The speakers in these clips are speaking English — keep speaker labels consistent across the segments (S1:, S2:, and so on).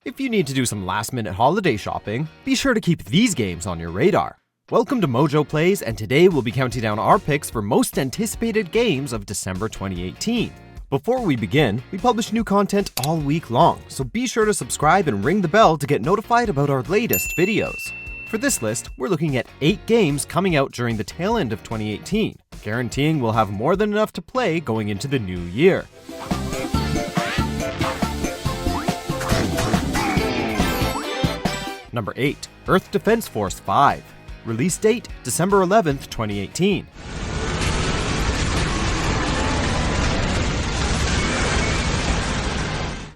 S1: If you need to do some last-minute holiday shopping, be sure to keep these games on your radar. Welcome to MojoPlays, and today we'll be counting down our picks for most anticipated games of December 2018. Before we begin, we publish new content all week long, so be sure to subscribe and ring the bell to get notified about our latest videos. For this list, we're looking at 8 games coming out during the tail end of 2018, guaranteeing we'll have more than enough to play going into the new year. Number 8, Earth Defense Force 5. Release date, December 11th, 2018.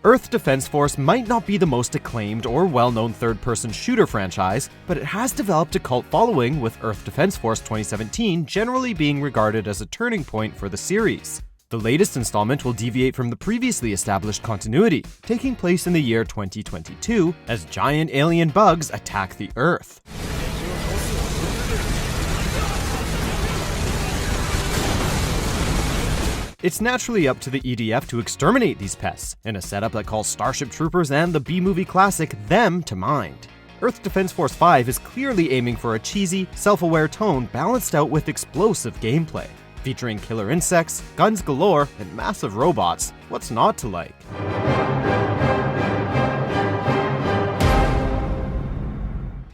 S1: Earth Defense Force might not be the most acclaimed or well-known third-person shooter franchise, but it has developed a cult following, with Earth Defense Force 2017 generally being regarded as a turning point for the series. The latest installment will deviate from the previously established continuity, taking place in the year 2022 as giant alien bugs attack the Earth. It's naturally up to the EDF to exterminate these pests, in a setup that calls Starship Troopers and the B-movie classic Them to mind. Earth Defense Force 5 is clearly aiming for a cheesy, self-aware tone balanced out with explosive gameplay. Featuring killer insects, guns galore, and massive robots, what's not to like?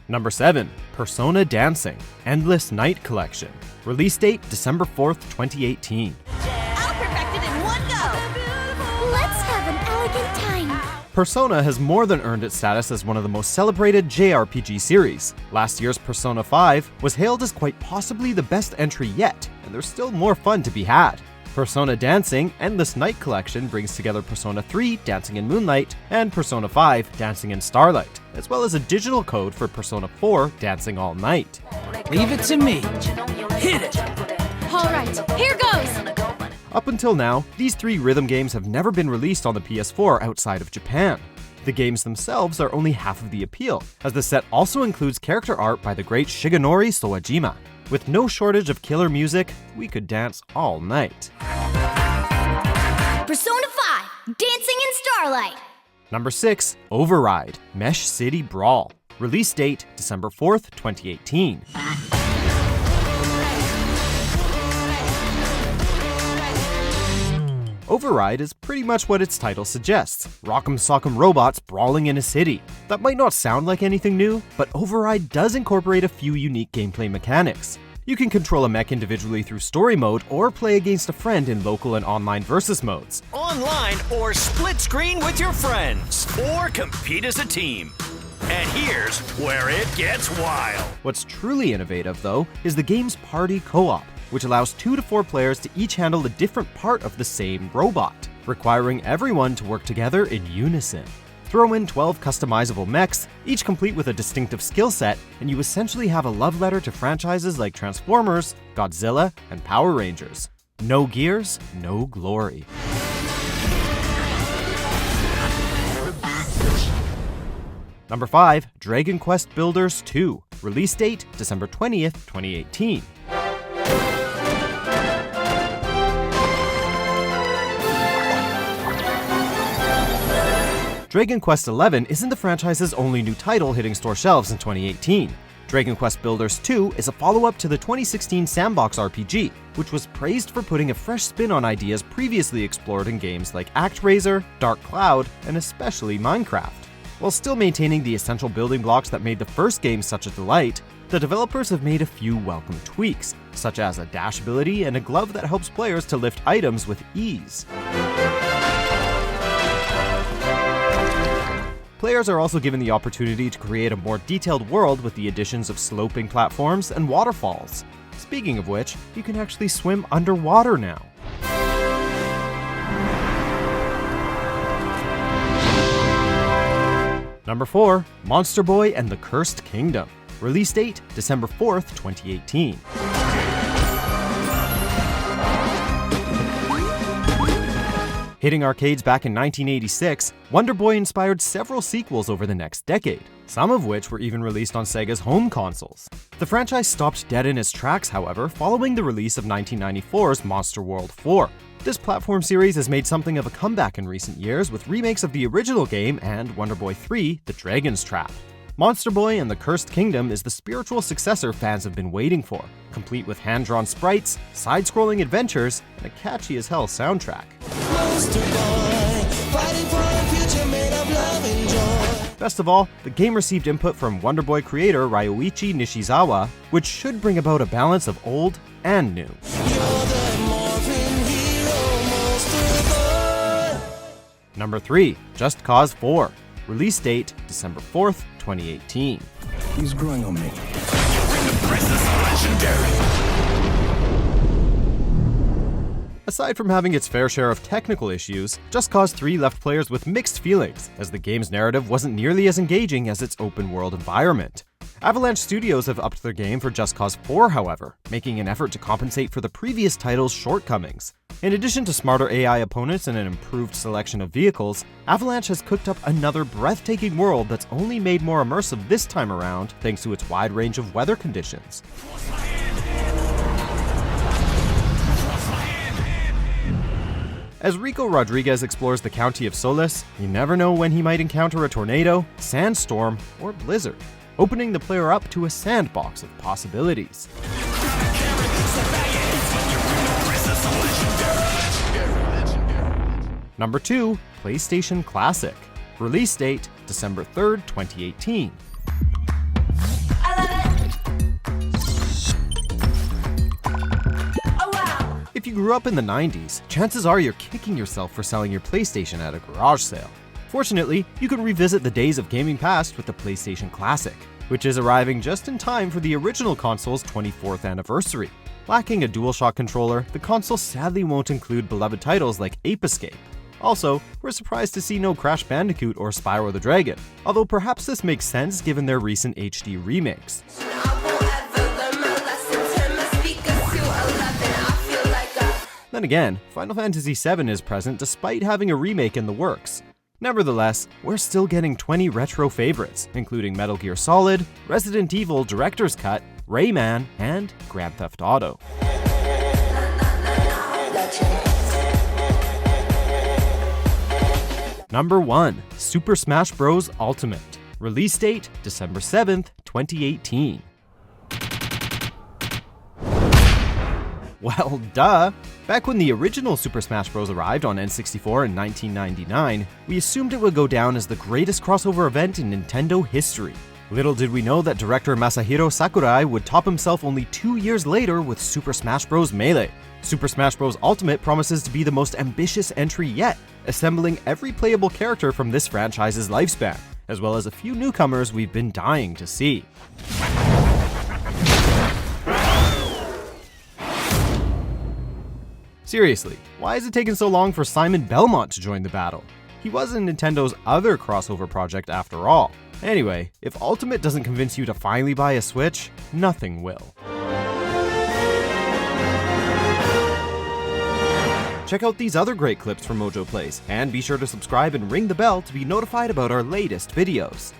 S1: Number 7, Persona Dancing, Endless Night Collection. Release date, December 4th, 2018.
S2: I'll perfect it in one go! Let's have an elegant time!
S1: Persona has more than earned its status as one of the most celebrated JRPG series. Last year's Persona 5 was hailed as quite possibly the best entry yet, and there's still more fun to be had. Persona Dancing Endless Night Collection brings together Persona 3 Dancing in Moonlight and Persona 5 Dancing in Starlight, as well as a digital code for Persona 4 Dancing All Night.
S3: Leave it to me. Hit it!
S2: Alright, here goes!
S1: Up until now, these 3 rhythm games have never been released on the PS4 outside of Japan. The games themselves are only half of the appeal, as the set also includes character art by the great Shigenori Sawajima. With no shortage of killer music, we could dance all night.
S2: Persona 5, Dancing in Starlight!
S1: Number 6, Override, Mech City Brawl. Release date, December 4th, 2018. Override is pretty much what its title suggests, rock'em sock'em robots brawling in a city. That might not sound like anything new, but Override does incorporate a few unique gameplay mechanics. You can control a mech individually through story mode or play against a friend in local and online versus modes.
S4: Online or split screen with your friends, or compete as a team. And here's where it gets wild.
S1: What's truly innovative, though, is the game's party co-op, which allows 2 to 4 players to each handle a different part of the same robot, requiring everyone to work together in unison. Throw in 12 customizable mechs, each complete with a distinctive skill set, and you essentially have a love letter to franchises like Transformers, Godzilla, and Power Rangers. No gears, no glory. Number 5, Dragon Quest Builders 2. Release date, December 20th, 2018. Dragon Quest XI isn't the franchise's only new title hitting store shelves in 2018. Dragon Quest Builders 2 is a follow-up to the 2016 sandbox RPG, which was praised for putting a fresh spin on ideas previously explored in games like ActRaiser, Dark Cloud, and especially Minecraft. While still maintaining the essential building blocks that made the first game such a delight, the developers have made a few welcome tweaks, such as a dash ability and a glove that helps players to lift items with ease. Players are also given the opportunity to create a more detailed world with the additions of sloping platforms and waterfalls. Speaking of which, you can actually swim underwater now. Number 4, Monster Boy and the Cursed Kingdom. Release date, December 4th, 2018. Hitting arcades back in 1986, Wonder Boy inspired several sequels over the next decade, some of which were even released on Sega's home consoles. The franchise stopped dead in its tracks, however, following the release of 1994's Monster World 4. This platform series has made something of a comeback in recent years with remakes of the original game and Wonder Boy 3: The Dragon's Trap. Monster Boy and the Cursed Kingdom is the spiritual successor fans have been waiting for, complete with hand-drawn sprites, side-scrolling adventures, and a catchy-as-hell soundtrack. Best of all, the game received input from Wonder Boy creator Ryoichi Nishizawa, which should bring about a balance of old and new. Number 3, Just Cause 4. Release date, December 4th, 2018.
S5: He's growing on me.
S1: Aside from having its fair share of technical issues, Just Cause 3 left players with mixed feelings, as the game's narrative wasn't nearly as engaging as its open-world environment. Avalanche Studios have upped their game for Just Cause 4, however, making an effort to compensate for the previous title's shortcomings. In addition to smarter AI opponents and an improved selection of vehicles, Avalanche has cooked up another breathtaking world that's only made more immersive this time around thanks to its wide range of weather conditions. As Rico Rodriguez explores the county of Solis, you never know when he might encounter a tornado, sandstorm, or blizzard, opening the player up to a sandbox of possibilities. Number 2, PlayStation Classic. Release date, December 3rd, 2018. If you grew up in the 90s, chances are you're kicking yourself for selling your PlayStation at a garage sale. Fortunately, you can revisit the days of gaming past with the PlayStation Classic, which is arriving just in time for the original console's 24th anniversary. Lacking a DualShock controller, the console sadly won't include beloved titles like Ape Escape. Also, we're surprised to see no Crash Bandicoot or Spyro the Dragon, although perhaps this makes sense given their recent HD remakes. Then again, Final Fantasy VII is present despite having a remake in the works. Nevertheless, we're still getting 20 retro favorites, including Metal Gear Solid, Resident Evil Director's Cut, Rayman, and Grand Theft Auto. Number 1, Super Smash Bros. Ultimate. Release date, December 7th, 2018. Well, duh! Back when the original Super Smash Bros. Arrived on N64 in 1999, we assumed it would go down as the greatest crossover event in Nintendo history. Little did we know that director Masahiro Sakurai would top himself only 2 years later with Super Smash Bros. Melee. Super Smash Bros. Ultimate promises to be the most ambitious entry yet, assembling every playable character from this franchise's lifespan, as well as a few newcomers we've been dying to see. Seriously, why is it taking so long for Simon Belmont to join the battle? He was in Nintendo's other crossover project after all. Anyway, if Ultimate doesn't convince you to finally buy a Switch, nothing will. Check out these other great clips from MojoPlays, and be sure to subscribe and ring the bell to be notified about our latest videos.